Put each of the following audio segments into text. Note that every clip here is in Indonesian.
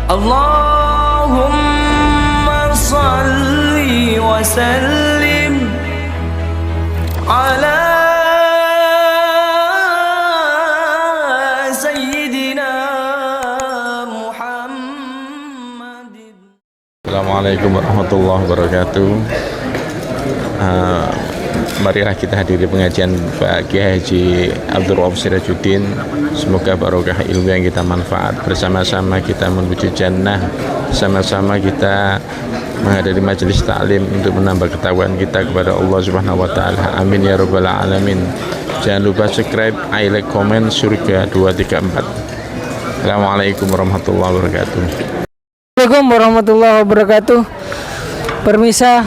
Allahumma salli wa sallim ala Sayyidina Muhammadin. Assalamualaikum warahmatullahi wabarakatuh. Marilah kita hadiri pengajian Pak Kiai Haji Abdul Rauf Sirajuddin. Semoga barokah ilmu yang kita manfaat. Bersama-sama kita menuju jannah. Sama-sama kita menghadiri majelis taklim untuk menambah ketahuan kita kepada Allah Subhanahu wa taala. Amin ya rabbal alamin. Jangan lupa subscribe, like, komen surga 234. Assalamualaikum warahmatullahi wabarakatuh. Assalamualaikum warahmatullahi wabarakatuh. Permisa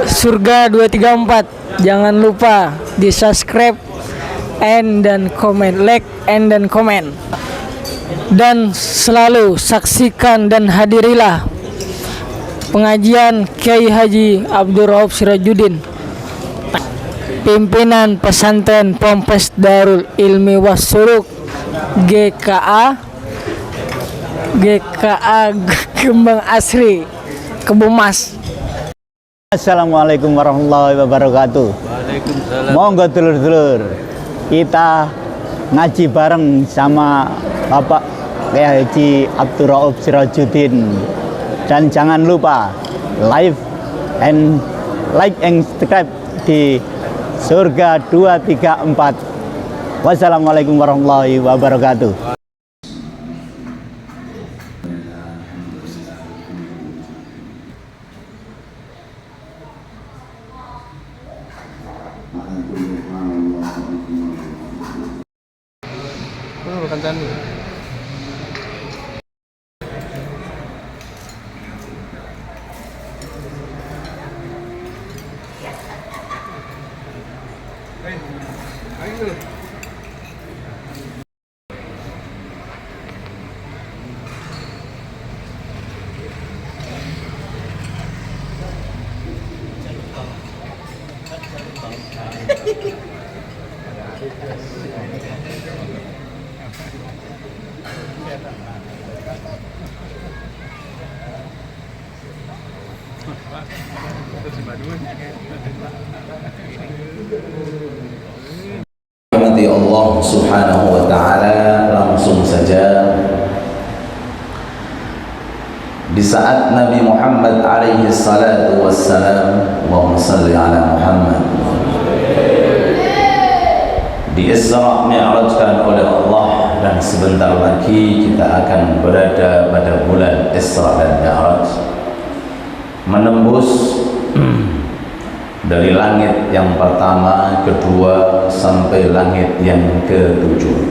Surga 234, jangan lupa di subscribe dan komen, like dan komen, dan selalu saksikan dan hadirilah pengajian Kiai Haji Abdul Rauf Sirajuddin, pimpinan pesantren Ponpes Darul Ilmi Wassuruk GKA Kembang Asri Kebumas. Assalamualaikum warahmatullahi wabarakatuh. Monggo dulur-dulur, kita ngaji bareng sama Bapak Kiai Haji Abdul Rauf Sirajuddin. Dan jangan lupa like and subscribe di Surga 234. Wassalamualaikum warahmatullahi wabarakatuh. Rahmati Allah Subhanahu wa ta'ala, langsung saja di saat Nabi Muhammad alaihi salatu wassalam, Allahumma salli ala Muhammad, di Isra Mi'rajkan oleh Allah, dan sebentar lagi kita akan berada pada bulan Isra dan Mi'raj, menembus dari langit yang pertama, kedua, sampai langit yang ketujuh.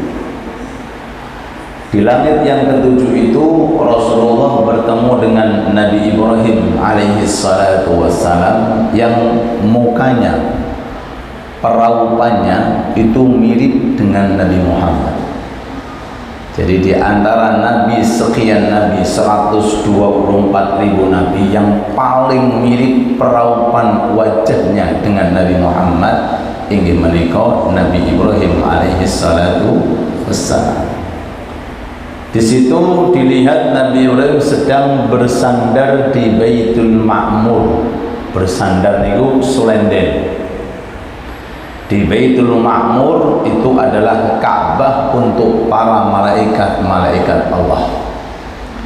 Di langit yang ketujuh itu Rasulullah bertemu dengan Nabi Ibrahim alaihi salatu wassalam, yang mukanya, peraupannya itu mirip dengan Nabi Muhammad. Jadi di antara nabi, sekian nabi, 124.000 nabi, yang paling mirip peraupan wajahnya dengan Nabi Muhammad inggih menika Nabi Ibrahim alaihi salatu wassalam. Di situ dilihat Nabi Ibrahim sedang bersandar di Baitul Ma'mur. Bersandar niku sulenden. Di Baitul Ma'mur itu adalah Ka'bah untuk para malaikat-malaikat Allah.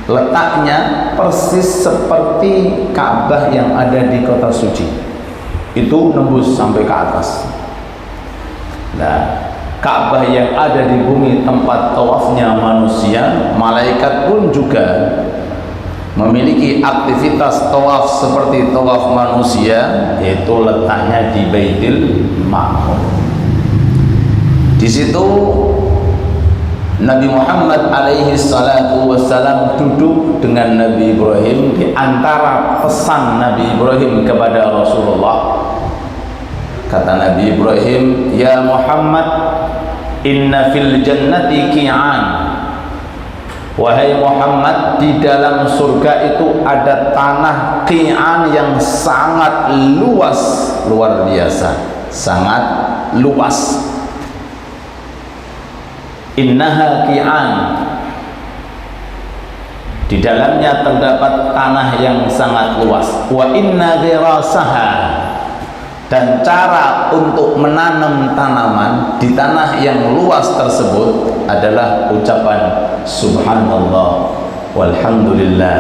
Letaknya persis seperti Ka'bah yang ada di kota suci. Itu nembus sampai ke atas. Nah, Ka'bah yang ada di bumi tempat tawafnya manusia, malaikat pun juga memiliki aktivitas tawaf seperti tawaf manusia, yaitu letaknya di Baitul Ma'mur. Di situ Nabi Muhammad alaihi salatu wassalam duduk dengan Nabi Ibrahim. Di antara pesan Nabi Ibrahim kepada Rasulullah, kata Nabi Ibrahim, "Ya Muhammad, inna fil jannati qi'an." Wahai Muhammad, di dalam surga itu ada tanah qi'an yang sangat luas, luar biasa, sangat luas. Innaha qi'an, Di dalamnya terdapat tanah yang sangat luas. Wa inna ghirasaha, dan cara untuk menanam tanaman di tanah yang luas tersebut adalah ucapan subhanallah walhamdulillah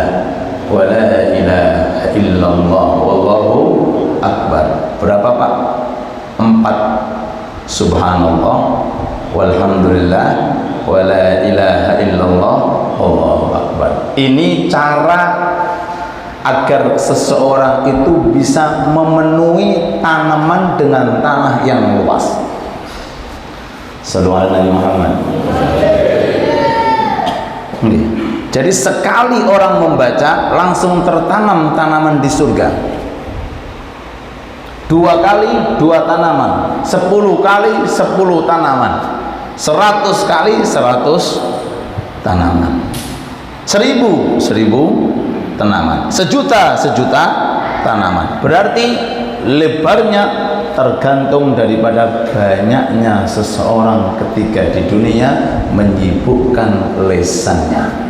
wa la ilaha illallah wallahu akbar. Berapa Pak? 4. Subhanallah walhamdulillah wa la ilaha illallah wallahu akbar. Ini cara agar seseorang itu bisa memenuhi tanaman dengan tanah yang luas. Sallallahu alaihi Muhammad. Jadi sekali orang membaca langsung tertanam tanaman di surga. 2 kali 2 tanaman, 10 kali 10 tanaman, 100 kali 100 tanaman, 1000 tanaman, 1.000.000 tanaman. Berarti lebarnya tergantung daripada banyaknya seseorang ketika di dunia menyibukkan lisannya.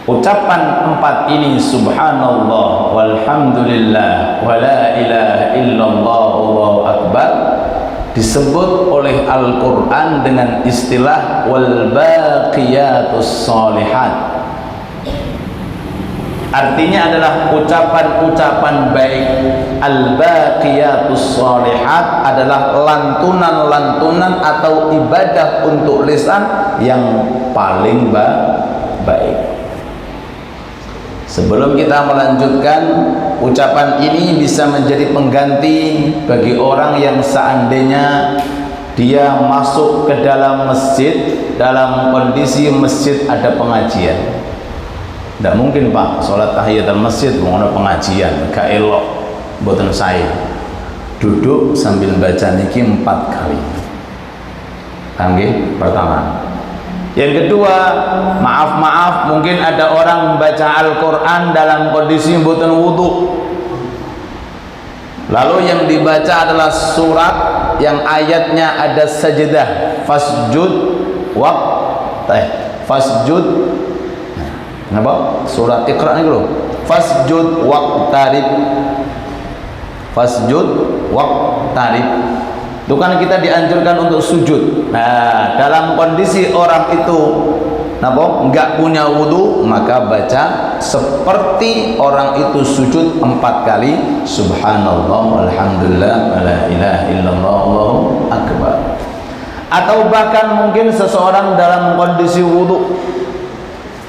Ucapan 4 ini subhanallah walhamdulillah wa la ilaha illallah wallahu akbar disebut oleh Al-Quran dengan istilah wal baqiyatus shalihat. Artinya adalah ucapan-ucapan baik. Al baqiyatus shalihat adalah lantunan-lantunan atau ibadah untuk lisan yang paling baik. Sebelum kita melanjutkan, ucapan ini bisa menjadi pengganti bagi orang yang seandainya dia masuk ke dalam masjid dalam kondisi masjid ada pengajian. Tidak mungkin Pak, sholat tahiyatul masjid mau ada pengajian, gak elok, boten saya. Duduk sambil baca niki 4 kali. Nggih, pertama. Yang kedua, maaf mungkin ada orang membaca Al-Quran dalam kondisi mboten wudu. Lalu yang dibaca adalah surat yang ayatnya ada sajdah, fasjud fasjud. Napa? Surat Iqra niku lho. Fasjud waqtarib. Fasjud waqtarib. Itu kan kita dianjurkan untuk sujud. Nah, dalam kondisi orang itu enggak punya wudu, maka baca seperti orang itu sujud 4 kali subhanallah walhamdulillah wa la ilaha illallah wallahu akbar. Atau bahkan mungkin seseorang dalam kondisi wudu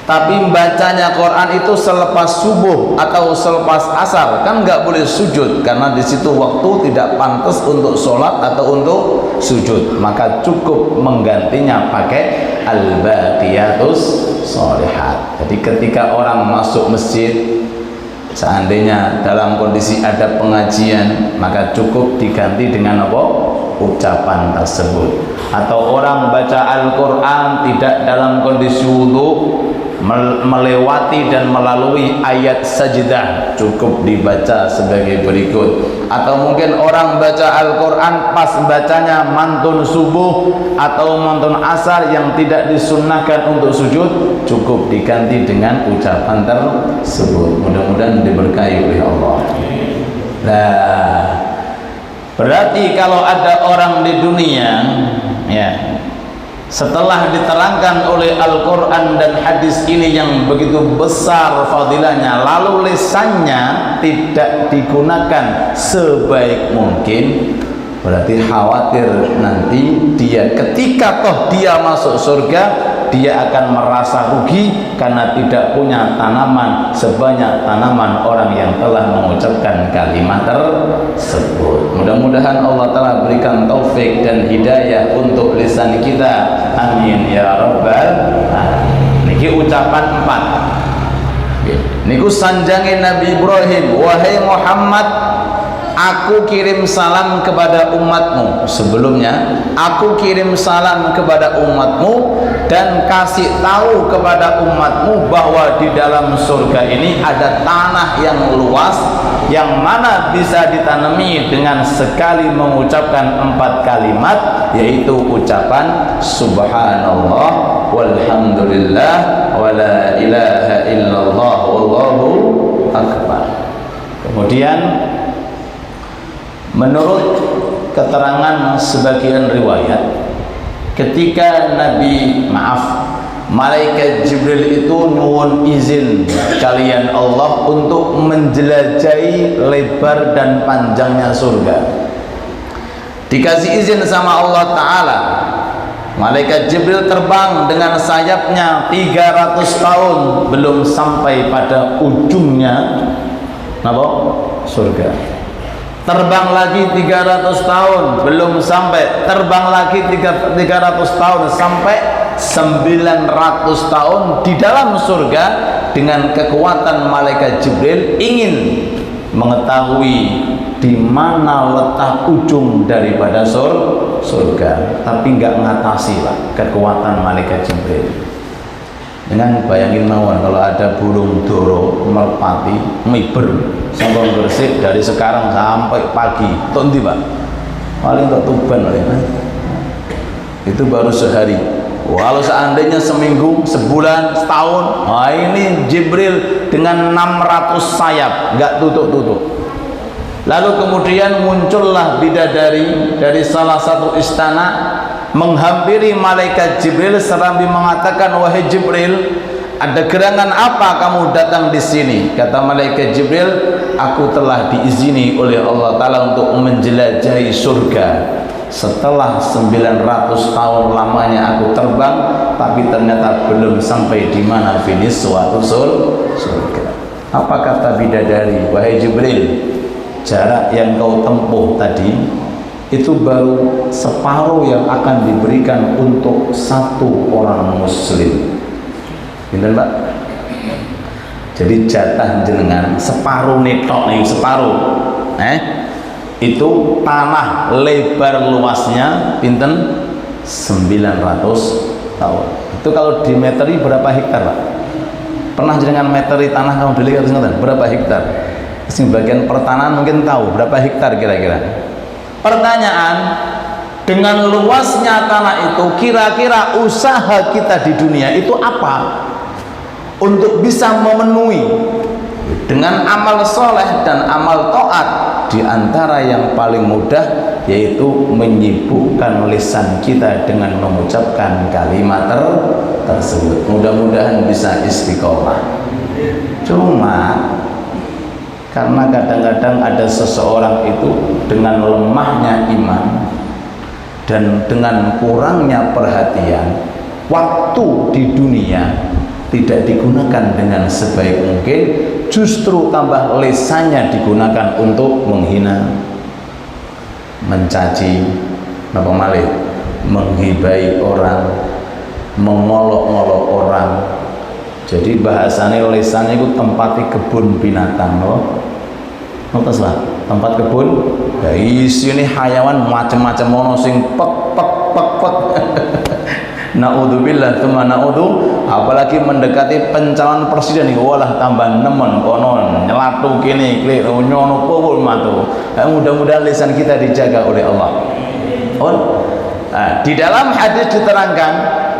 tapi bacanya Quran itu selepas subuh atau selepas asar, kan nggak boleh sujud karena di situ waktu tidak pantas untuk sholat atau untuk sujud, maka cukup menggantinya pakai al-baqiyatus sholihat. Jadi ketika orang masuk masjid seandainya dalam kondisi ada pengajian, maka cukup diganti dengan apa? Ucapan tersebut. Atau orang baca Al-Quran tidak dalam kondisi wudu, melewati dan melalui ayat sajdah, cukup dibaca sebagai berikut. Atau mungkin orang baca Al-Quran pas bacanya mantun subuh atau mantun asar yang tidak disunnahkan untuk sujud, cukup diganti dengan ucapan tersebut. Mudah-mudahan diberkahi oleh Allah. Nah, berarti kalau ada orang di dunia ya, setelah diterangkan oleh Al-Quran dan hadis ini yang begitu besar fadilahnya, lalu lisannya tidak digunakan sebaik mungkin, berarti khawatir nanti dia ketika toh dia masuk surga, dia akan merasa rugi karena tidak punya tanaman sebanyak tanaman orang yang telah mengucapkan kalimat tersebut. Mudah-mudahan Allah Ta'ala berikan taufik dan hidayah untuk lisan kita. Amin ya rabbal alamin. Niki ucapan 4. Niku sanjange Nabi Ibrahim, wahai Muhammad, aku kirim salam kepada umatmu. Sebelumnya, aku kirim salam kepada umatmu dan kasih tahu kepada umatmu bahwa di dalam surga ini ada tanah yang luas yang mana bisa ditanami dengan sekali mengucapkan 4 kalimat, yaitu ucapan subhanallah walhamdulillah walhamdulillah wa la ilaha illallah wallahu akbar. Kemudian menurut keterangan sebagian riwayat, ketika malaikat Jibril itu nuwun izin kalian Allah untuk menjelajahi lebar dan panjangnya surga. Dikasih izin sama Allah Ta'ala, malaikat Jibril terbang dengan sayapnya 300 tahun belum sampai pada ujungnya surga. Terbang lagi 300 tahun belum sampai, terbang lagi 300 tahun sampai 900 tahun di dalam surga. Dengan kekuatan malaikat Jibril ingin mengetahui di mana letak ujung daripada surga, tapi nggak ngatasi lah kekuatan malaikat Jibril. Dengan bayangin mawon kalau ada burung doro merpati miber sampai Gresik dari sekarang sampai pagi, tondi Pak, paling tak Tuban ya. Itu baru sehari. Walau seandainya seminggu, sebulan, setahun, nah ini Jibril dengan 600 sayap, nggak tutup-tutup. Lalu kemudian muncullah bidadari dari salah satu istana menghampiri malaikat Jibril sambil mengatakan, wahai Jibril, ada gerangan apa kamu datang di sini? Kata malaikat Jibril, aku telah diizini oleh Allah Ta'ala untuk menjelajahi surga. Setelah 900 tahun lamanya aku terbang, tapi ternyata belum sampai di mana finish suatu surga. Apa kata bidadari? Wahai Jibril, jarak yang kau tempuh tadi itu baru separuh yang akan diberikan untuk satu orang muslim. Benar Pak? Jadi jatah jenengan separuh netok nih, separuh. Itu tanah lebar luasnya pinten 900 tahun. Itu kalau dimeteri berapa hektar Pak? Pernah jenengan meteri tanah kamu beli harus ngeten berapa hektar? Bagian pertanahan mungkin tahu berapa hektar kira-kira. Pertanyaan, dengan luasnya tanah itu kira-kira usaha kita di dunia itu apa untuk bisa memenuhi dengan amal soleh dan amal taat? Di antara yang paling mudah yaitu menyibukkan lisan kita dengan mengucapkan kalimat tersebut. Mudah-mudahan bisa istiqomah. Cuma karena kadang-kadang ada seseorang itu dengan lemahnya iman dan dengan kurangnya perhatian, waktu di dunia tidak digunakan dengan sebaik mungkin, justru tambah lisannya digunakan untuk menghina, mencaci, menghibai orang, mengolok-olok orang. Jadi bahasanya lisannya itu tempati kebun binatang loh. Ngertos lah, tempat kebun. Ya isine hayawan macam-macam ono sing pek. Naudzubillah tsumma naudzu, apalagi mendekati pencalonan presiden iki walah tambah nemen kono nyelatu kene klik nyono pukul matu. Mudah-mudahan lisan kita dijaga oleh Allah. Di dalam hadis diterangkan,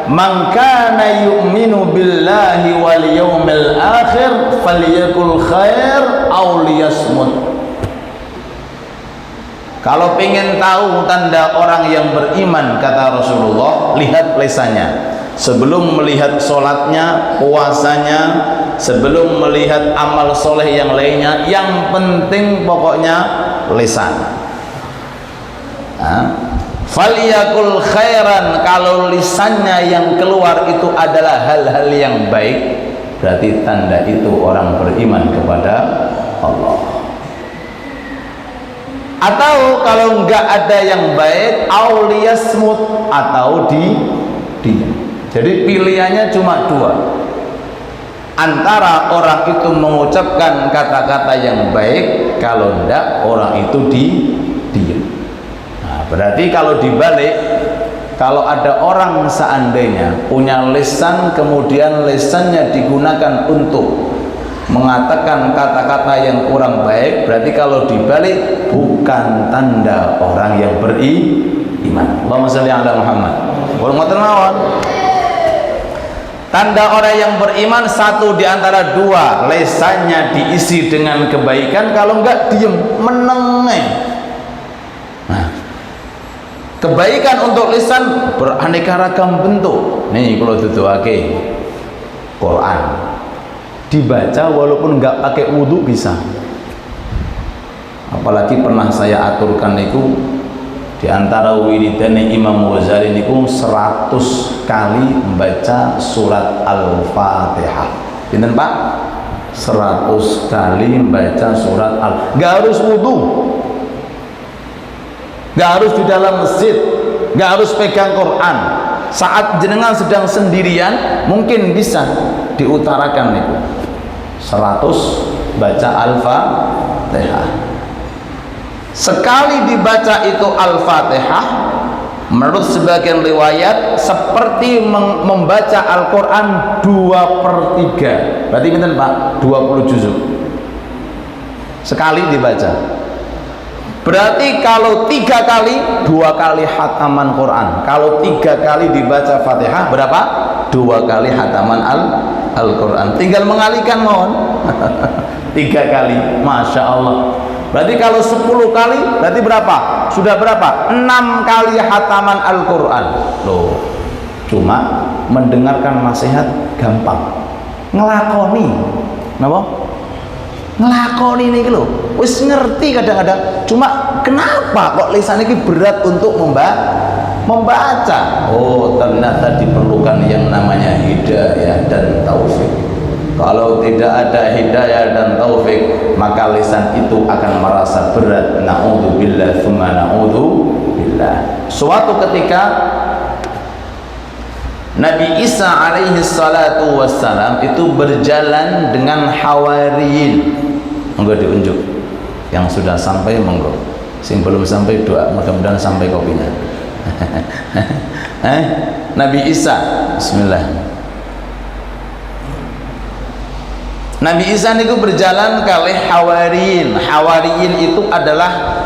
man kana yu'minu billahi wal yawmil akhir falyakul khair aw liyasmut. Kalau pengen tahu tanda orang yang beriman, kata Rasulullah, lihat lisannya. Sebelum melihat sholatnya, puasanya, sebelum melihat amal soleh yang lainnya, yang penting pokoknya lisan. Faliyakul khairan, kalau lisannya yang keluar itu adalah hal-hal yang baik, berarti tanda itu orang beriman kepada Allah. Atau kalau enggak ada yang baik, auliyasmut, atau diam. Jadi pilihannya cuma dua, antara orang itu mengucapkan kata-kata yang baik, kalau enggak orang itu diam. Nah, berarti kalau dibalik, kalau ada orang seandainya punya lisan, kemudian lisannya digunakan untuk mengatakan kata-kata yang kurang baik, berarti kalau dibalik bukan tanda orang yang beriman. Allahumma shalli ala Muhammad. Tanda orang yang beriman satu di antara dua, lesannya diisi dengan kebaikan, kalau enggak diem menengeng. Nah, kebaikan untuk lisan beraneka ragam bentuk. Nih kalau tutuake Quran dibaca walaupun enggak pakai wudhu bisa. Apalagi pernah saya aturkan itu di antara wiridane Imam Ghazali niku 100 kali membaca surat Al-Fatihah. Pinten Pak? 100 kali membaca surat Enggak harus wudu, enggak harus di dalam masjid, enggak harus pegang Quran. Saat jenengan sedang sendirian mungkin bisa diutarakan niku 100 baca Al-Fatihah. Sekali dibaca itu Al-Fatihah, menurut sebagian riwayat seperti membaca Al-Quran 2/3. Berarti pinten Pak? 20 juzuk sekali dibaca. Berarti kalau 3 kali, 2 kali khataman Quran. Kalau 3 kali dibaca Fatihah, berapa? 2 kali khataman Al-Quran. Tinggal mengalihkan mohon 3 kali, Masya Allah. Berarti kalau 10 kali berarti berapa? Sudah berapa? 6 kali khataman Al-Quran. Loh, cuma mendengarkan nasihat gampang, ngelakoni napa? Ngelakoni ini loh, wis ngerti kadang-kadang, cuma kenapa kok lisan ini berat untuk membaca? Oh, ternyata diperlukan yang namanya hidayah dan taufik. Kalau tidak ada hidayah dan taufik, maka lisan itu akan merasa berat. Na'udzubillah tsumma na'udzubillah. Suatu ketika Nabi Isa alaihi salatu wassalam itu berjalan dengan hawariyin. Monggo diunjuk yang sudah sampai, monggo. Sing belum sampai doa, mudah-mudahan sampai kopinya. Nabi Isa, bismillah. Nabi Isa itu berjalan kali hawariyin. Hawariyin itu adalah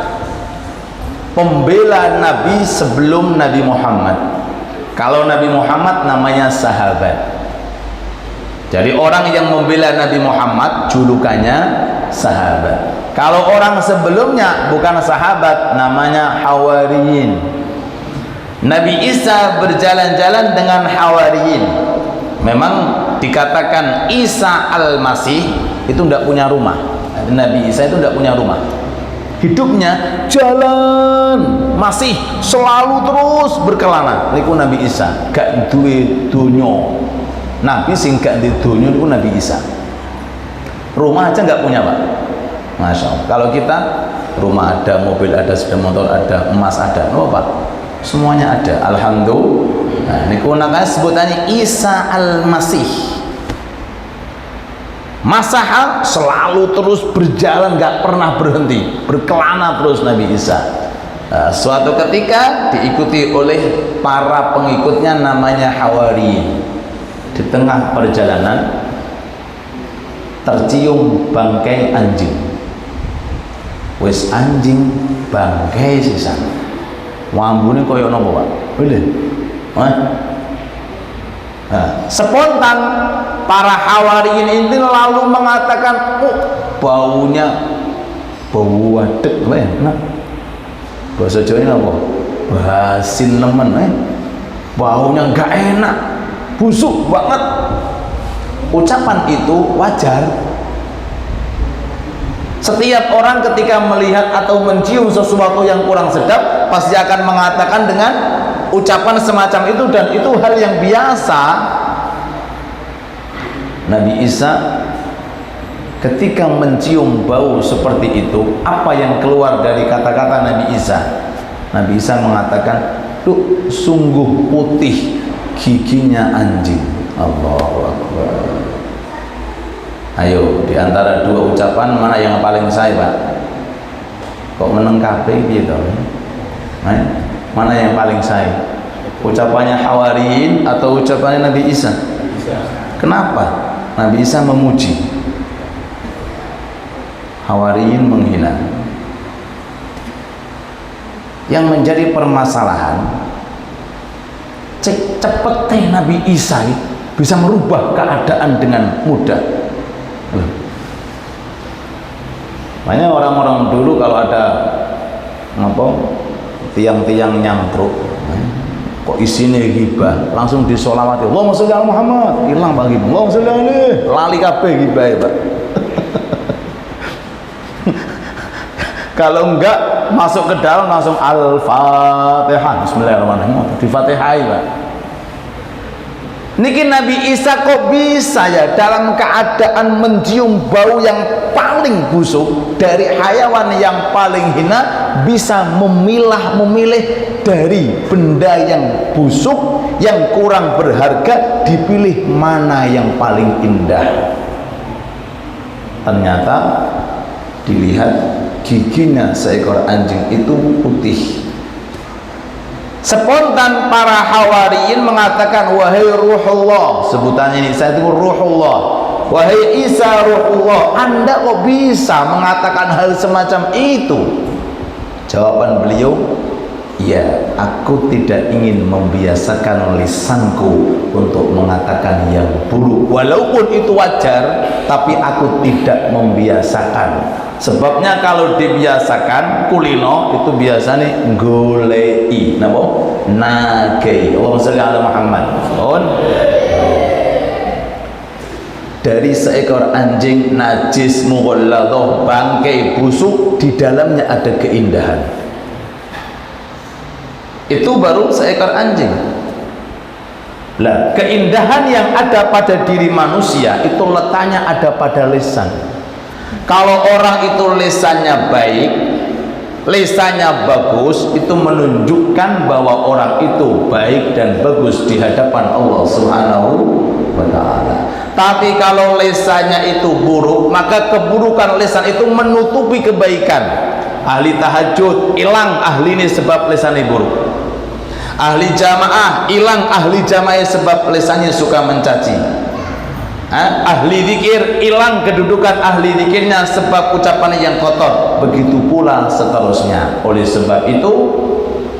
pembela Nabi sebelum Nabi Muhammad. Kalau Nabi Muhammad namanya sahabat. Jadi orang yang membela Nabi Muhammad julukannya sahabat. Kalau orang sebelumnya bukan sahabat, namanya hawariyin. Nabi Isa berjalan-jalan dengan hawariyin. Memang dikatakan Isa al-Masih itu tidak punya rumah. Nabi Isa itu tidak punya rumah. Hidupnya jalan, masih selalu terus berkelana. Niku Nabi Isa gak duwe donya. Nabi sing gak duwe donya niku Nabi Isa. Rumah aja gak punya Pak. Masya Allah. Kalau kita rumah ada, mobil ada, sepeda motor ada, emas ada, no Pak, semuanya ada. Alhamdulillah. Nah, niku namanya sebutannya Isa al-Masih. Masaha selalu terus berjalan, gak pernah berhenti, berkelana terus Nabi Isa. Suatu ketika diikuti oleh para pengikutnya namanya Hawari. Di tengah perjalanan tercium bangkai anjing. Wis anjing bangkai sisan. Wambune koyo nopo Pak? Boleh. Spontan para hawariyin ini lalu mengatakan, oh baunya bau wadek, nah bahasa Jawa ini apa? Basin nemen, baunya nggak enak, busuk banget. Ucapan itu wajar. Setiap orang ketika melihat atau mencium sesuatu yang kurang sedap pasti akan mengatakan dengan ucapan semacam itu, dan itu hal yang biasa. Nabi Isa ketika mencium bau seperti itu, apa yang keluar dari kata-kata Nabi Isa? Nabi Isa mengatakan, "Duh, sungguh putih giginya anjing." Allahu Akbar. Ayo, di antara dua ucapan mana yang paling saya, Pak? Kok meneng kabeh gitu? Mana yang paling saya? Ucapannya Hawariyin atau ucapannya Nabi Isa? Kenapa? Nabi Isa memuji, Hawariyin menghina. Yang menjadi permasalahan, cepet Nabi Isa bisa merubah keadaan dengan mudah. Makanya orang-orang dulu kalau ada tiang-tiang nyangkruk, kok isinya ghibah, langsung disolawati, Allahumma sholli ala Muhammad, hilang bagi Allahumma sholli alaihi, lali kabeh ghibah ya Pak. Kalau enggak masuk ke dalam langsung Al-Fatihah, Bismillahirrahmanirrahim, di Fatihah Pak. Niki Nabi Isa kok bisa ya dalam keadaan mencium bau yang paling busuk dari hayawan yang paling hina, bisa memilih dari benda yang busuk yang kurang berharga, dipilih mana yang paling indah. Ternyata dilihat giginya seekor anjing itu putih. Spontan para hawariyin mengatakan, wahai ruhullah, sebutannya ini saya itu ruhullah, wahai Isa ruhullah, Anda kok bisa mengatakan hal semacam itu? Jawaban beliau, ya, aku tidak ingin membiasakan lisanku untuk mengatakan yang buruk, walaupun itu wajar, tapi aku tidak membiasakan. Sebabnya kalau dibiasakan kulino itu biasanya golei, napa? Nagei. Allahumma sholli ala Muhammad. Dari seekor anjing najis mughalladah, bangkai busuk, di dalamnya ada keindahan. Itu baru seekor anjing. Lah, keindahan yang ada pada diri manusia itu letaknya ada pada lisan. Kalau orang itu lisannya baik, lisannya bagus, itu menunjukkan bahwa orang itu baik dan bagus di hadapan Allah Subhanahu wa ta'ala. Tapi kalau lisannya itu buruk, maka keburukan lisan itu menutupi kebaikan. Ahli tahajud hilang ahli ini sebab lisannya buruk. Ahli jamaah hilang ahli jamaah sebab lisannya suka mencaci. Ahli zikir hilang kedudukan ahli zikirnya sebab ucapannya yang kotor. Begitu pula seterusnya. Oleh sebab itu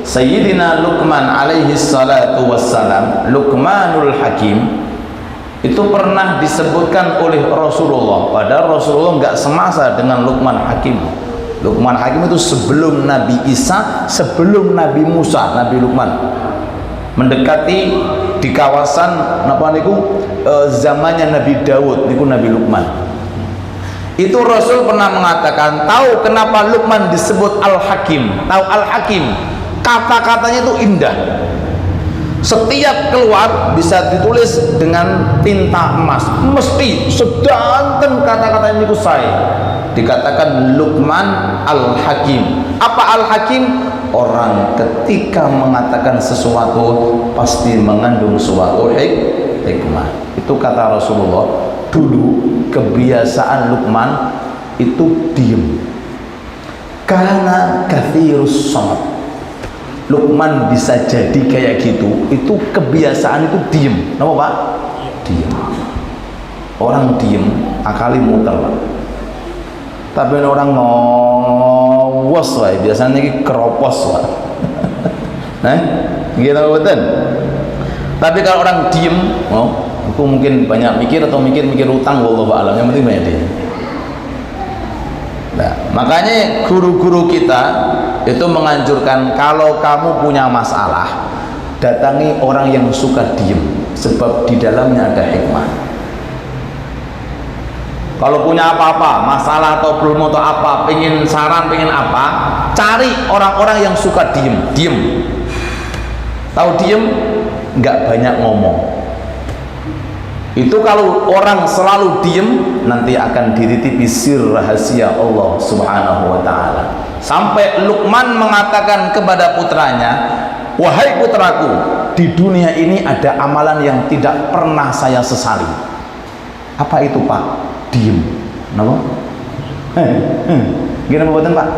Sayyidina Luqman alaihi salatu wassalam, Luqmanul Hakim, itu pernah disebutkan oleh Rasulullah, padahal Rasulullah nggak semasa dengan Luqman Hakim. Luqman Hakim itu sebelum Nabi Isa, sebelum Nabi Musa, Nabi Luqman mendekati di kawasan zamannya Nabi Daud, niku Nabi Luqman. Itu Rasul pernah mengatakan, tahu kenapa Luqman disebut Al-Hakim? Tahu Al-Hakim? Kata-katanya itu indah. Setiap keluar bisa ditulis dengan tinta emas, mesti sedanten kata-kata ini saya. Dikatakan Luqman Al-Hakim. Apa Al-Hakim? Orang ketika mengatakan sesuatu pasti mengandung suatu hikmah. Itu kata Rasulullah. Dulu kebiasaan Luqman itu diem. Karena kathirus salat. Luqman bisa jadi kayak gitu, itu kebiasaan itu diem. Kenapa Pak? Diem. Orang diem, akali muter Pak. Tapi orang ngowos wae, biasanya ini keropos Pak. Gitu betul. Tapi kalau orang diem, aku mungkin banyak mikir atau mikir utang, wallahu a'lam, yang penting banyak diem. Nah, makanya guru-guru kita itu menganjurkan kalau kamu punya masalah, datangi orang yang suka diem, sebab di dalamnya ada hikmah. Kalau punya apa-apa, masalah atau problem atau apa, pengen saran, pengen apa, cari orang-orang yang suka diem. Tahu diem, nggak banyak ngomong. Itu kalau orang selalu diem, nanti akan diritipi sir rahasia Allah Subhanahu wa ta'ala. Sampai Luqman mengatakan kepada putranya, wahai putraku, di dunia ini ada amalan yang tidak pernah saya sesali. Apa itu Pak? Diem. Kenapa? Gimana buatan Pak?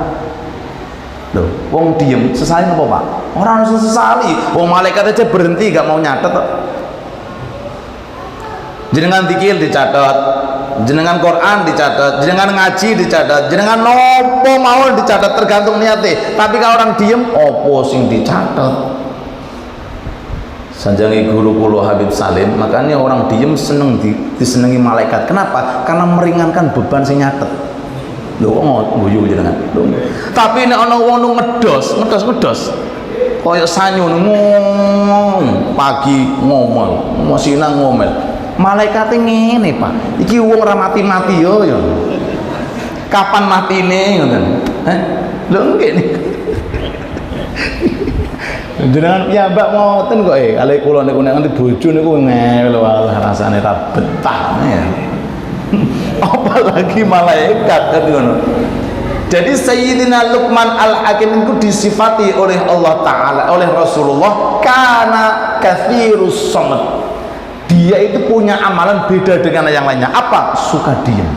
Loh, wong diem, sesali apa Pak? Orang harus sesali. Wong malaikat aja berhenti gak mau nyatet. Jenengan zikir dicatat, jenengan Quran dicatat, jenengan ngaji dicatat, jenengan nopo mau dicatat, tergantung niatnya. Tapi kalau orang diem, opo sing dicatat. Sanjangi guru kula Habib Salim, makanya orang diem seneng disenengi malaikat. Kenapa? Karena meringankan beban sing nyatet. Lho kok guyu jenengan. Tapi nek ana wong ngedos. Kaya sanyu ngomong, pagi ngomel, siang ngomel. Malaikate ngene, Pak. Iki wong ora mati-mati yo. Kapan matine ngoten? Lho nggih niku. Jenengan piyambak ngoten kok kali kula niku nek nganti bojo niku ngewel walah rasane ra betah ya. Apalagi malaikat kan ngono. Jadi Sayyidina Luqman Al-Hakim itu disifati oleh Allah Ta'ala, oleh Rasulullah, kana kathirus samat. Dia itu punya amalan beda dengan yang lainnya. Apa? Suka diam.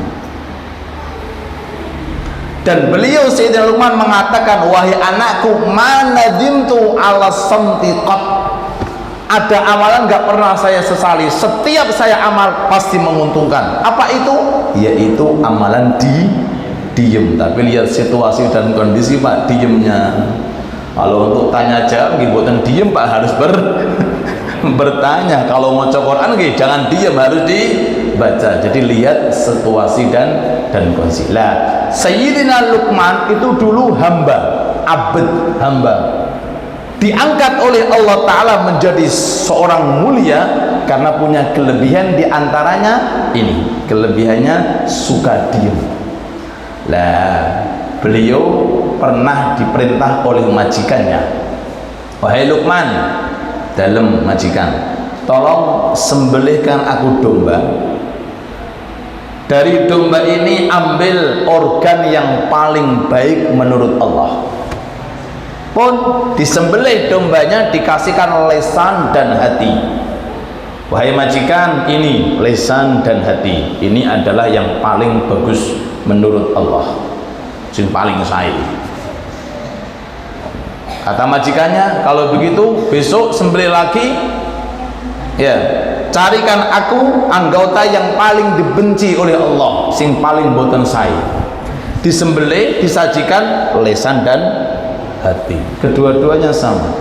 Dan beliau Sayyidina Luqman mengatakan, wahai anakku, manadimtu ala samti qat. Ada amalan gak pernah saya sesali. Setiap saya amal pasti menguntungkan. Apa itu? Yaitu amalan diem. Tapi lihat situasi dan kondisi Pak, diemnya. Kalau untuk tanya jawab, buatan diem Pak, harus bertanya. Kalau mau Quran jangan diem, harus dibaca. Jadi lihat situasi dan kondisi. Lah, Sayyidina Luqman itu dulu hamba, abd, hamba. Diangkat oleh Allah Ta'ala menjadi seorang mulia karena punya kelebihan, diantaranya ini, kelebihannya suka diem. Lah, beliau pernah diperintah oleh majikannya, wahai Luqman, dalam majikan, tolong sembelihkan aku domba. Dari domba ini ambil organ yang paling baik menurut Allah. Pun disembelih dombanya, dikasihkan lesan dan hati. Wahai majikan, ini lesan dan hati, ini adalah yang paling bagus menurut Allah, yang paling sae. Kata majikannya, kalau begitu besok sembelih lagi, ya, carikan aku anggota yang paling dibenci oleh Allah, sing paling boten sae. Disembelih, disajikan lesan dan hati. Kedua-duanya sama.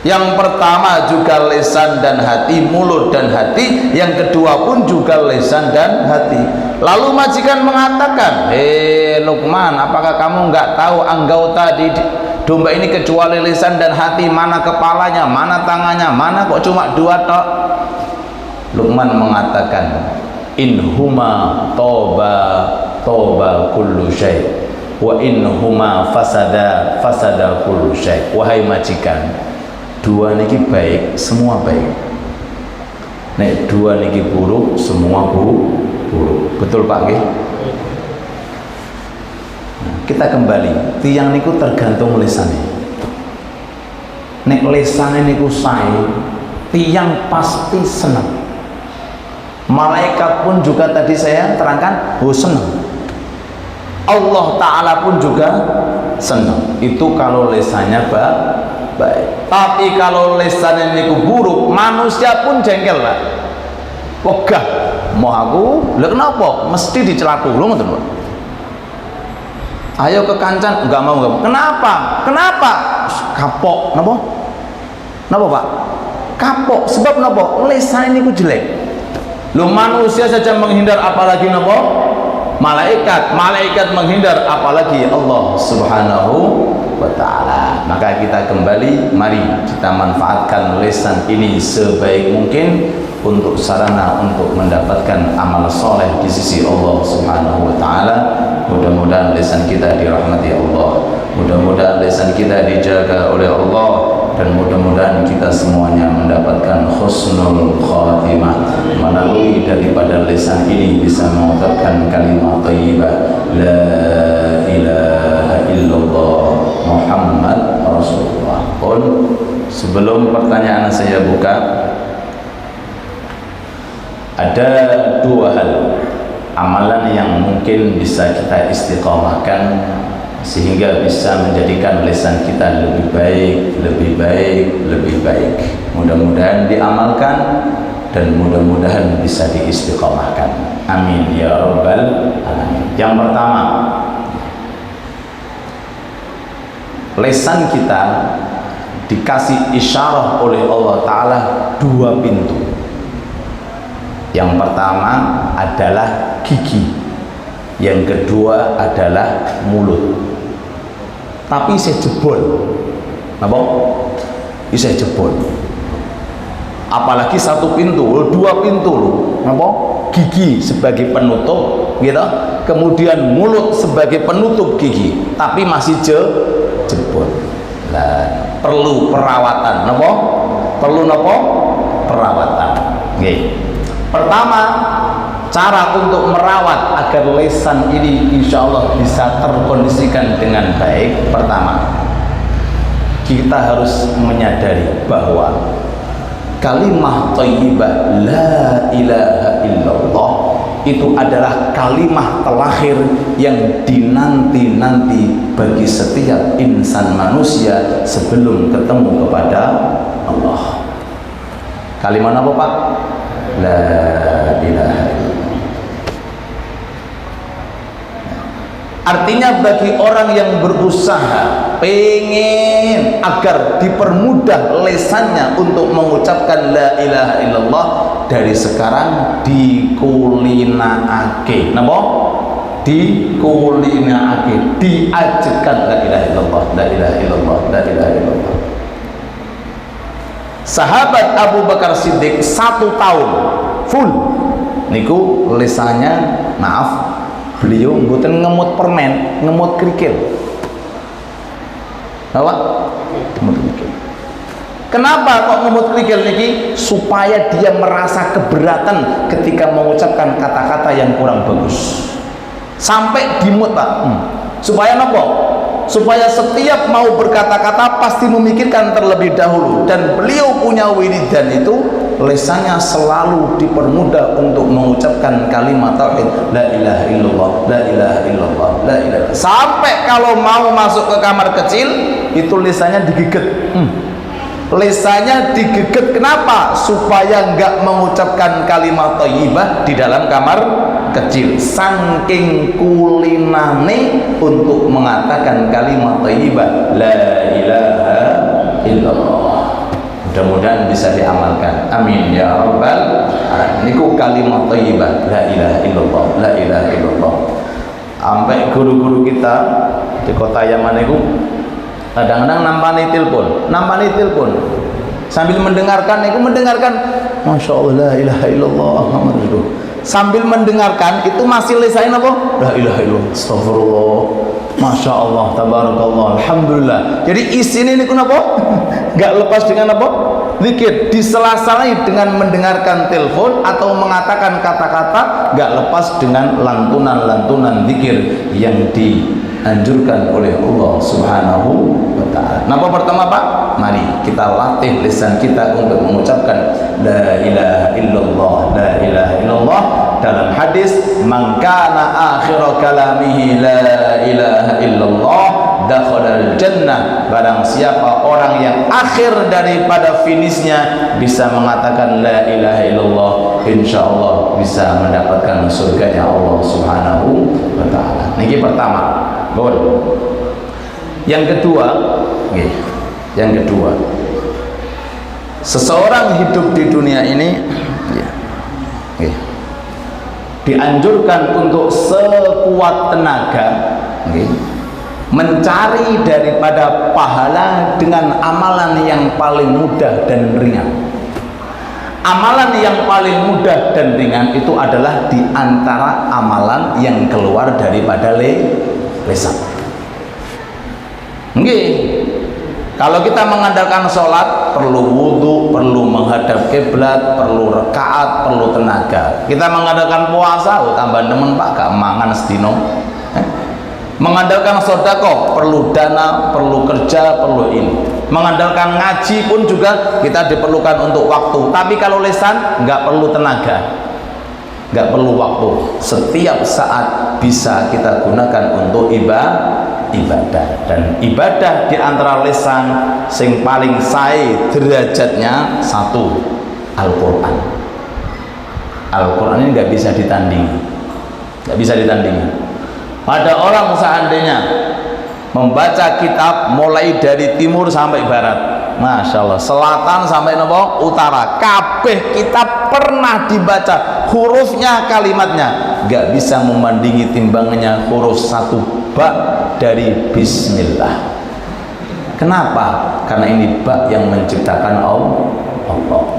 Yang pertama juga lesan dan hati, mulut dan hati. Yang kedua pun juga lesan dan hati. Lalu majikan mengatakan, Luqman, apakah kamu nggak tahu anggota di domba ini kecuali lesan dan hati? Mana kepalanya, mana tangannya, mana kok cuma dua tok? Luqman mengatakan, in huma toba kullu syai' wa in huma fasada kullu syai'. Wahai majikan, dua niki baik, semua baik. Nek dua niki buruk, semua buruk. Betul Pak nggih? Nah, kita kembali, tiang niku tergantung lesane. Nek lesane niku sae, tiang pasti senang. Malaikat pun juga tadi saya terangkan, senang. Allah Ta'ala pun juga senang. Itu kalau lesannya baik. Tapi kalau lesannya niku buruk, manusia pun jengkel Pak. Wegah, mau aku, lha kenapa? Mesti dicelaku, lho ngoten Pak. Ayo ke kancan, enggak mau. Kenapa? Kapok, napa Pak? Kapok, sebab napa? Lesannya niku jelek. Lho manusia saja menghindar, apalagi napa? Malaikat menghindar, apalagi Allah Subhanahu wa Ta'ala. Maka kita kembali, mari kita manfaatkan lesan ini sebaik mungkin untuk sarana untuk mendapatkan amal soleh di sisi Allah Subhanahu wa Ta'ala. Mudah-mudahan lesan kita dirahmati Allah, mudah-mudahan lesan kita dijaga oleh Allah, dan mudah-mudahan kita semuanya mendapatkan husnul khatimah melalui daripada lisan ini bisa mengucapkan kalimat thayyibah la ilaha illallah Muhammad Rasulullah. Pun sebelum pertanyaan saya buka, ada dua hal amalan yang mungkin bisa kita istiqamahkan sehingga bisa menjadikan lisan kita lebih baik. Mudah-mudahan diamalkan dan mudah-mudahan bisa diistiqamahkan. Amin ya rabbal alamin. Yang pertama, lisan kita dikasih isyarah oleh Allah Ta'ala 2 pintu. Yang pertama adalah gigi, yang kedua adalah mulut. Tapi saya jebol, apa? Bisa jebol. Apalagi 1 pintu, 2 pintu loh, apa? Gigi sebagai penutup, gitu. Kemudian mulut sebagai penutup gigi, tapi masih jebol. Nah, perlu perawatan, apa? Perlu apa? Perawatan. Oke. Pertama, cara untuk merawat agar lisan ini insya Allah bisa terkondisikan dengan baik. Pertama, kita harus menyadari bahwa kalimah thayyibah la ilaha illallah itu adalah kalimah terakhir yang dinanti-nanti bagi setiap insan manusia sebelum ketemu kepada Allah. Kalimat apa, Pak? La ilaha illallah. Artinya bagi orang yang berusaha pengen agar dipermudah lisannya untuk mengucapkan la ilaha illallah, dari sekarang dikulinake. Napa? Dikulinake, diajarkan la ilaha illallah, la ilaha illallah, la ilaha illallah. Sahabat Abu Bakar Siddiq 1 tahun full niku lisannya, maaf, beliau mboten ngemut permen, ngemut kerikil. Apa? Ngemut kerikil. Kenapa kok ngemut kerikil niki? Supaya dia merasa keberatan ketika mengucapkan kata-kata yang kurang bagus. Sampai dimut, Pak. Supaya apa? Supaya setiap mau berkata-kata pasti memikirkan terlebih dahulu, dan beliau punya wiridan itu lisannya selalu dipermudah untuk mengucapkan kalimat tauhid la ilaha illallah, la ilaha illallah, la ilaha. Sampai kalau mau masuk ke kamar kecil itu lisannya digeget. Lisannya digeget, kenapa? Supaya enggak mengucapkan kalimat thayyibah di dalam kamar kecil. Saking kulinane untuk mengatakan kalimat thayyibah la ilaha illallah. Mudah-mudahan bisa diamalkan. Amin ya rabbal alamin. Niku kalimat thayyibah la ilaha illallah, la ilaha illallah. Sampai guru-guru kita di kota Yaman itu kadang-kadang nampani telepon sambil mendengarkan Masya Allah la ilaha illallah Muhammad Rasulullah. Sambil mendengarkan itu masih lisan apa? La ilaha illallah, astagfirullah, Masya Allah, tabarakallah, alhamdulillah. Jadi isinya ini kenapa? Gak lepas dengan apa? Zikir. Disela-selai dengan mendengarkan telepon atau mengatakan kata-kata, gak lepas dengan lantunan-lantunan zikir yang dianjurkan oleh Allah Subhanahu wa ta'ala. Napa pertama, Pak? Mari kita latih lisan kita untuk mengucapkan la ilaha illallah, la ilaha illallah. Dalam hadis, man kana akhiru kalamihi la ilaha illallah dakhalal jannah. Barang siapa orang yang akhir daripada finishnya bisa mengatakan la ilaha illallah, insyaallah bisa mendapatkan surganya Allah Subhanahu wa ta'ala. Niki pertama. Boleh. Yang kedua, seseorang hidup di dunia ini dianjurkan untuk sekuat tenaga mencari daripada pahala dengan amalan yang paling mudah dan ringan. Amalan yang paling mudah dan ringan itu adalah di antara amalan yang keluar daripada lisan. Kalau kita mengandalkan sholat, perlu wudhu, perlu menghadap kiblat, perlu rekaat, perlu tenaga. Kita mengandalkan puasa, tambah nemen Pak, gak mangan sedino. Mengandalkan sedekah, perlu dana, perlu kerja, perlu ini. Mengandalkan ngaji pun juga kita diperlukan untuk waktu. Tapi kalau lisan, nggak perlu tenaga, nggak perlu waktu. Setiap saat bisa kita gunakan untuk ibadah. Dan ibadah di antara lisan sing paling sae derajatnya satu, Al-Quran. Al-Quran ini nggak bisa ditandingi, nggak bisa ditandingi. Ada orang seandainya membaca kitab mulai dari timur sampai barat, Masya Allah, selatan sampai nopo utara, kabeh kita pernah dibaca hurufnya, kalimatnya, gak bisa membandingi timbangannya huruf satu ba dari Bismillah. Kenapa? Karena ini ba yang menciptakan Allah.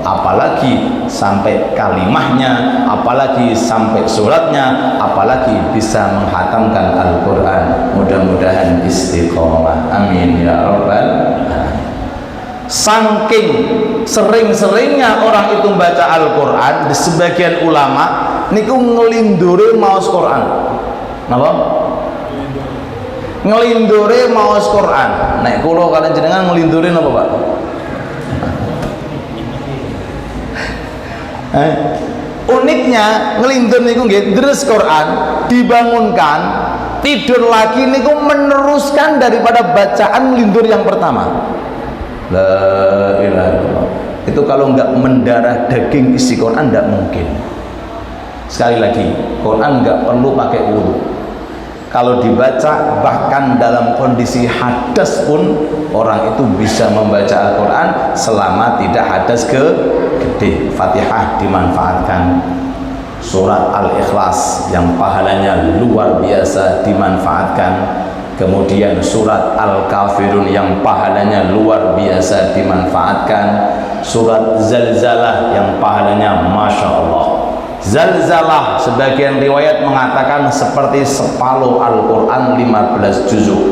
Apalagi sampai kalimahnya, apalagi sampai suratnya, apalagi bisa menghatamkan Al-Quran. Mudah-mudahan istiqomah, amin ya rabbal alamin. Saking sering-seringnya orang itu baca Al-Quran, di sebagian ulama niku ngelinduri maos Quran. Napa? Ngelinduri maos Quran. Nek kula kalian jenengan ngelinduri napa, Pak? Uniknya ngelindur niku nggih deres Quran, dibangunkan, tidur lagi niku meneruskan daripada bacaan ngelindur yang pertama. La ilaha illallah. Itu kalau nggak mendarah daging isi Quran nggak mungkin. Sekali lagi, Quran nggak perlu pakai wudu. Kalau dibaca bahkan dalam kondisi hadas pun orang itu bisa membaca Al-Quran selama tidak hadas gede. Fatihah dimanfaatkan, surat Al-Ikhlas yang pahalanya luar biasa dimanfaatkan, kemudian surat Al-Kafirun yang pahalanya luar biasa dimanfaatkan, surat Zalzalah yang pahalanya Masya Allah. Zalzalah sebagian riwayat mengatakan seperti separuh Al-Quran 15 juzuk.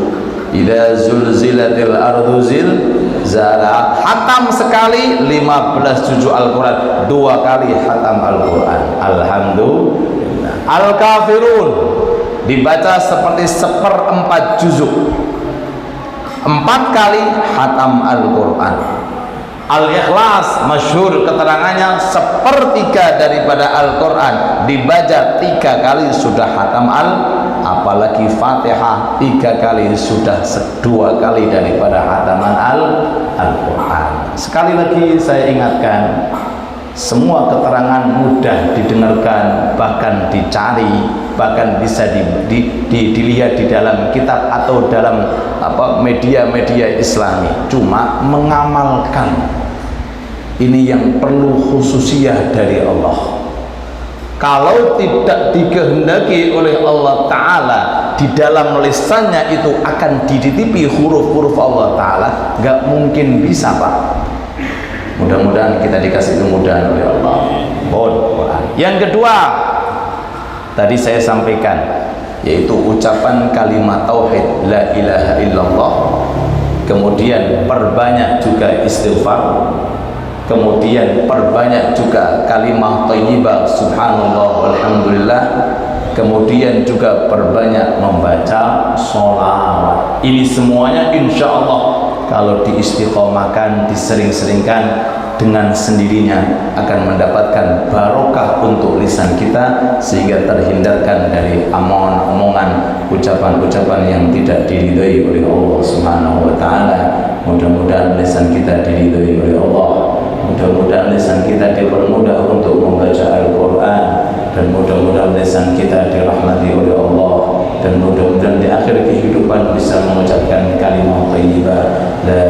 Idza zulzilatil ardu zilzalaha, hatam sekali 15 juzuk Al-Quran, 2 kali hatam Al-Quran. Alhamdulillah. Al-Kafirun dibaca seperti 1/4 juzuk, 4 kali hatam Al-Quran. Al-Ikhlas masyhur keterangannya 1/3 daripada Al-Quran, dibaca 3 kali sudah hatam apalagi Fatihah 3 kali sudah 2 kali daripada hataman Al-Quran. Sekali lagi saya ingatkan, semua keterangan mudah didengarkan, bahkan dicari, bahkan bisa dilihat di dalam kitab atau dalam media-media Islami. Cuma mengamalkan ini yang perlu khususiyah dari Allah. Kalau tidak dikehendaki oleh Allah Ta'ala, di dalam lisannya itu akan dititipi huruf-huruf Allah Ta'ala, gak mungkin bisa, Pak. Mudah-mudahan kita dikasih kemudahan oleh Allah. Yang kedua, tadi saya sampaikan, yaitu ucapan kalimat tauhid la ilaha illallah, kemudian perbanyak juga istighfar, kemudian perbanyak juga kalimat thayyibah subhanallah walhamdulillah, kemudian juga perbanyak membaca sholawat. Ini semuanya insya Allah kalau diistiqomahkan, disering-seringkan, dengan sendirinya akan mendapatkan barokah untuk lisan kita, sehingga terhindarkan dari omongan, ucapan-ucapan yang tidak diridhoi oleh Allah Subhanahu wa Ta'ala. Mudah-mudahan lisan kita diridhoi oleh Allah, mudah-mudahan lisan kita dipermudah untuk membaca Al-Quran, dan mudah-mudahan lisan kita dirahmati oleh Allah, dan mudah-mudahan di akhir kehidupan bisa mengucapkan kalimat thayyibah la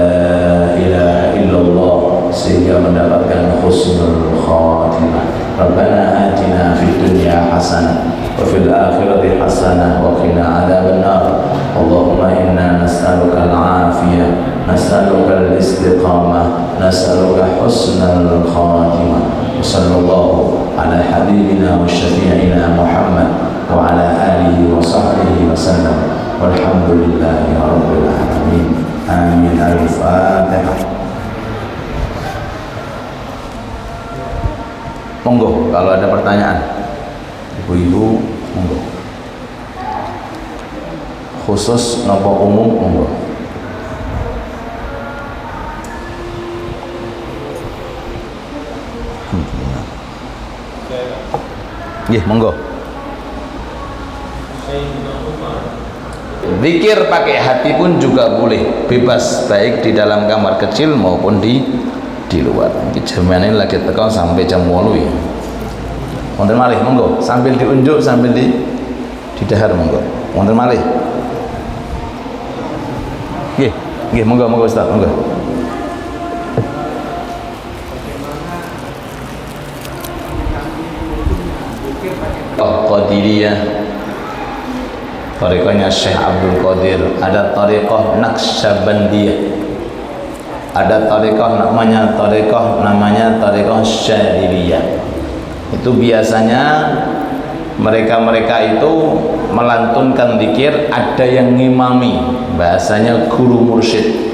ilaha illallah, sehingga mendapatkan husnul khatimah. Rabbana atina fid dunya hasanah wa fil akhirati hasanah wa qina adzabannar. Allahumma inna nas'aluka al-afiyah, nas'aluka al-istiqamah, nas'aluka husnul khatimah. Sallallahu ala habibina wa syafi'ina Muhammad wa ala alihi wa sahbihi wa sallam. Walhamdulillahi rabbil alamin. Amin. Al-Fatihah. Monggo kalau ada pertanyaan, ibu-ibu monggo. Khusus nopo umum monggo. Nggih, monggo. Zikir pakai hati pun juga boleh, bebas, baik di dalam kamar kecil maupun di luar. Jamane lagi tekan sampai jam 8 ya. Wonten malih monggo, sambil diunjuk sambil di dahar monggo. Wonten malih. Nggih, monggo Ustaz, monggo. tariqah Qadiriyah, tariqahnya Syekh Abdul Qadir, ada tariqah Naqsyabandiyah, ada tariqah namanya tariqah Syadziliyah. Itu biasanya mereka itu melantunkan zikir, ada yang ngimami, bahasanya guru mursyid.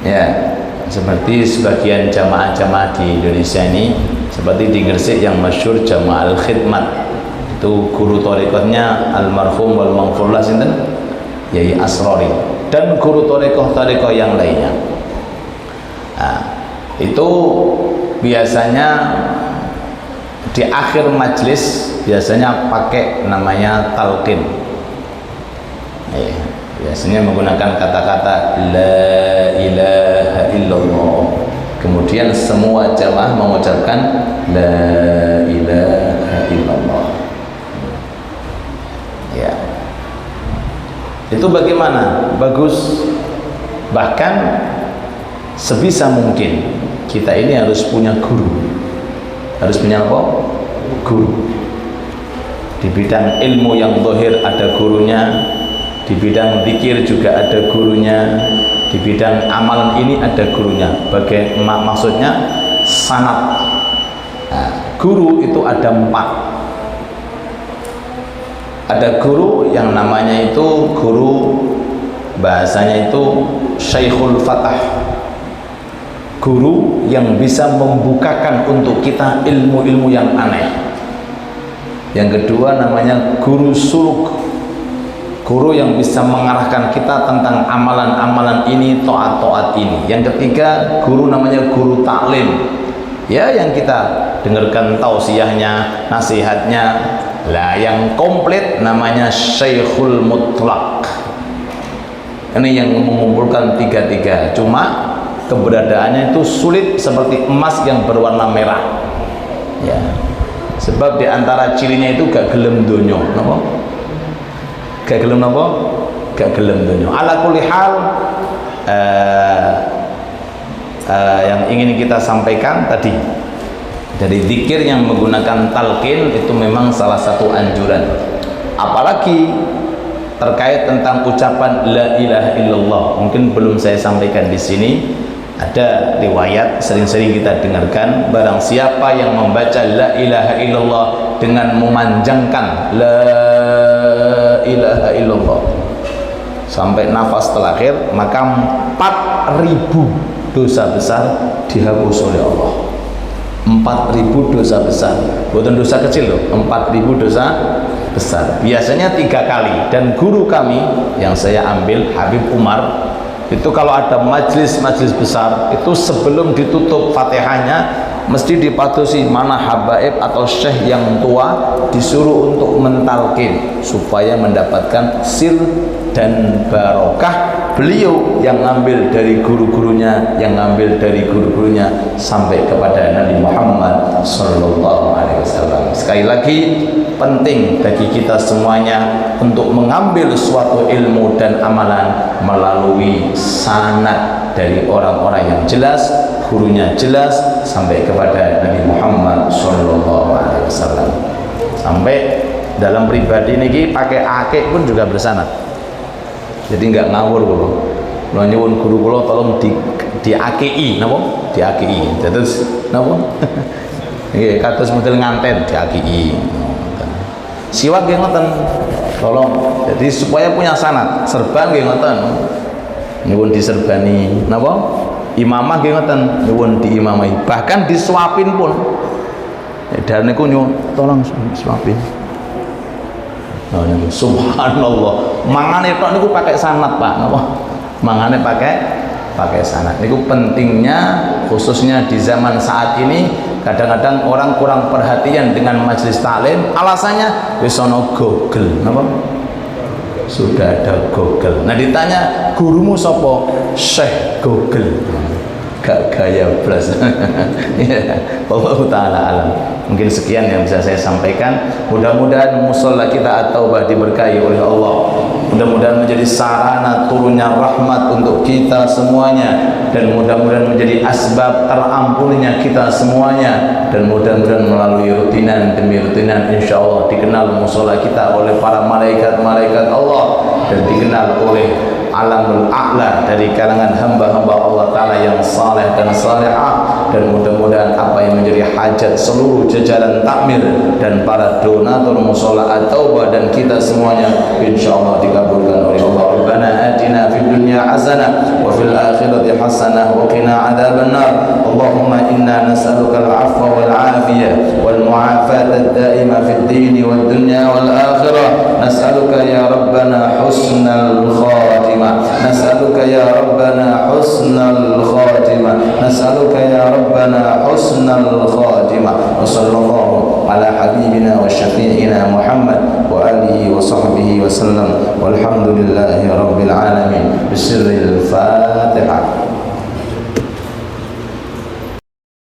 Ya, seperti sebagian jamaah-jamaah di Indonesia ini, seperti di Gresik yang masyhur Jamaah Al-Khidmat, itu guru tariqahnya almarhum wal maghfurlah sinten Yai Asrori, dan guru tariqah yang lainnya. Nah, itu biasanya di akhir majlis biasanya pakai namanya talqin. Biasanya menggunakan kata-kata la ilaha illallah, kemudian semua jamaah mengucapkan la ilaha illallah. Ya, itu bagaimana? Bagus. Bahkan sebisa mungkin kita ini harus punya guru. Harus punya apa? Guru. Di bidang ilmu yang zahir ada gurunya, di bidang zikir juga ada gurunya, di bidang amalan ini ada gurunya. Maksudnya sanad. Nah, guru itu ada 4. Ada guru yang namanya itu guru, bahasanya itu Syekhul Fatah, guru yang bisa membukakan untuk kita ilmu-ilmu yang aneh. Yang kedua namanya guru suluk, guru yang bisa mengarahkan kita tentang amalan-amalan ini, taat-taat ini. Yang ketiga guru namanya guru taklim, ya, yang kita dengarkan tausiahnya, nasihatnya. Lah yang komplit namanya Syekhul Mutlak. Ini yang mengumpulkan tiga-tiga, cuma keberadaannya itu sulit seperti emas yang berwarna merah. Ya, sebab diantara cirinya itu gak gelem donyo, napa? Gak gelem napa? Gak gelem donyo. Ala kulli hal, yang ingin kita sampaikan tadi, dari zikir yang menggunakan talqin itu memang salah satu anjuran. Apalagi terkait tentang ucapan la ilaha illallah, mungkin belum saya sampaikan di sini. Ada riwayat sering-sering kita dengarkan, barang siapa yang membaca la ilaha illallah dengan memanjangkan la ilaha illallah sampai nafas terakhir, maka 4.000 dosa besar dihapus oleh Allah. 4.000 dosa besar, bukan dosa kecil loh, 4.000 dosa besar. Biasanya 3 kali. Dan guru kami yang saya ambil, Habib Umar, itu kalau ada majlis-majlis besar itu sebelum ditutup Fatihahnya mesti dipatusi mana habaib atau syekh yang tua, disuruh untuk mentalkin supaya mendapatkan sir dan barokah. Beliau yang ngambil dari guru-gurunya, yang ngambil dari guru-gurunya sampai kepada Nabi Muhammad sallallahu alaihi wasallam. Sekali lagi, penting bagi kita semuanya untuk mengambil suatu ilmu dan amalan melalui sanad dari orang-orang yang jelas, gurunya jelas, sampai kepada Nabi Muhammad sallallahu alaihi wasallam. Sampai dalam pribadi ini pakai akik pun juga bersanad. Jadi nggak ngawur kula. Kula nyuwun guru kula tolong di AKI, napa? Di AKI. Terus napa? Nggih, kados model nganten di AKI. Siwak nggih ngoten. Tolong. Jadi supaya punya sanad, serban nggih ngoten. Nyuwun diserbani, napa? Imamah nggih ngoten, nyuwun diimamai. Bahkan disuapin pun. Dan niku nyuwun tolong suapin. Oh, subhanallah, mangane tok niku pakai sanad, Pak. Napa? Mangane pakai sanad. Niku pentingnya, khususnya di zaman saat ini. Kadang-kadang orang kurang perhatian dengan majelis taklim. Alasannya wis ana Google, napa? Sudah ada Google. Nah ditanya, gurumu sapa? Syekh Google. Gak gaya blas. Ya, Allah taala alam. Mungkin sekian yang bisa saya sampaikan. Mudah-mudahan musholla kita at-taubah diberkahi oleh Allah. Mudah-mudahan menjadi sarana turunnya rahmat untuk kita semuanya. dan mudah-mudahan menjadi asbab terampuninya kita semuanya, dan mudah-mudahan melalui rutinan demi rutinan insyaallah dikenal musola kita oleh para malaikat-malaikat Allah dan dikenal oleh alamul a'la dari kalangan hamba-hamba Allah Ta'ala yang saleh dan salihah, dan mudah-mudahan apa yang menjadi hajat seluruh jajaran takmir dan para donatur musola at-taubah dan kita semuanya insyaallah dikabulkan oleh Allah. Rabbana atina fid dunya hasanah wa fil akhirati hasanah wa qina adzabannar. Allahumma inna nas'aluka al-'afwa wal 'afiyah wal mu'afata ad-da'ima fid din wad dunya wal akhirah. Nas'aluka ya rabbana husnal khatimah, nas'aluka ya rabbana husnal khatimah, nas'aluka ya rabbana husnal khatimah. Wa sallallahu ala habibina wa syafi'ina Muhammad wa alihi wa sahbihi wa sallam walhamdulillahi rabbil alamin. Bismillahil Fatihah.